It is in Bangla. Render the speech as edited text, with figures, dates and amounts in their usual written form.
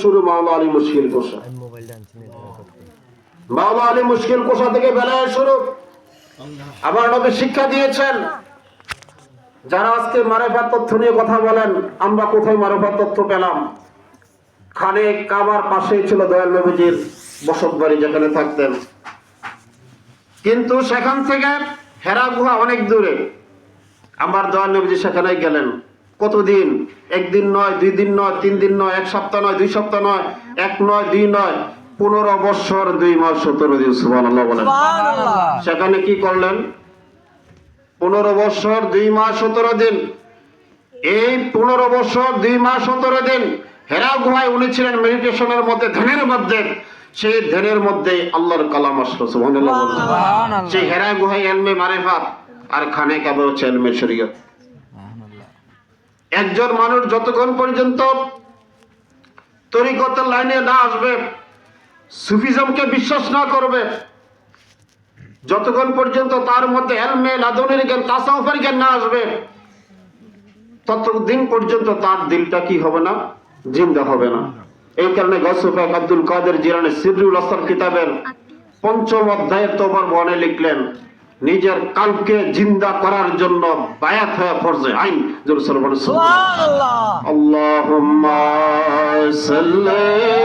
শুরু মাওলা আলী মুশকিল কোষা। মাওলা আলী মুশকিল কোষা থেকে বেলায় শুরু। আমার নবী শিক্ষা দিয়েছেন, যারা আজকে মারিফাত তথ্য নিয়ে কথা বলেন, আমরা কোথায় মারিফাত তথ্য পেলাম? খানে কাবার পাশেই ছিল দয়াল নবীজির বসত বাড়ি, যেখানে থাকতেন। কিন্তু সেখান থেকে হেরা গুহা অনেক দূরে। আমার দয়াল নবীজি সেখানে গেলেন। কতদিন? একদিন নয়, 2 দিন নয়, 3 দিন নয়, 1 সপ্তাহ নয়, 2 সপ্তাহ নয়, 1 নয়, 2 নয়, 15 বছর 2 মাস 17 দিন। সুবহানাল্লাহ বলেন। সেখানে কি করলেন? 15 বছর 2 মাস 17 দিন। এই 15 বছর 2 মাস 17 দিন হেরা গুহায় উনি ছিলেন মেডিটেশনের মধ্যে, ধ্যানের মধ্যে। সেই ধ্যানের মধ্যে আল্লাহর কালাম আসলো। সুবহানাল্লাহ বলেন। সেই হেরা গুহায় ইলমে মারিফাত, আর খানে কাবা হচ্ছে ইলমে শরীয়ত। একজন মানুষ যতক্ষণ পর্যন্ত তরিকতের লাইনে না আসবে, সুফিজমকে বিশ্বাস না করবে, যতক্ষণ পর্যন্ত তার মধ্যে ইলমে লাদুনির জ্ঞান, তাসাউফের জ্ঞান না আসবে, ততদিন পর্যন্ত তার দিলটা কি হবে না? জিন্দা হবে না। এই কারণে গৌসে পাক আব্দুল কাদের জিলানী সিররুল আসরার কিতাবের 5ম অধ্যায়ের তোবার বনে লিখলেন, নিজের কালকে জিন্দা করার জন্য বায়াত হয়ে ফরজে আইন। জোরে সুবহানাল্লাহ। আল্লাহুম্মা সাল্লি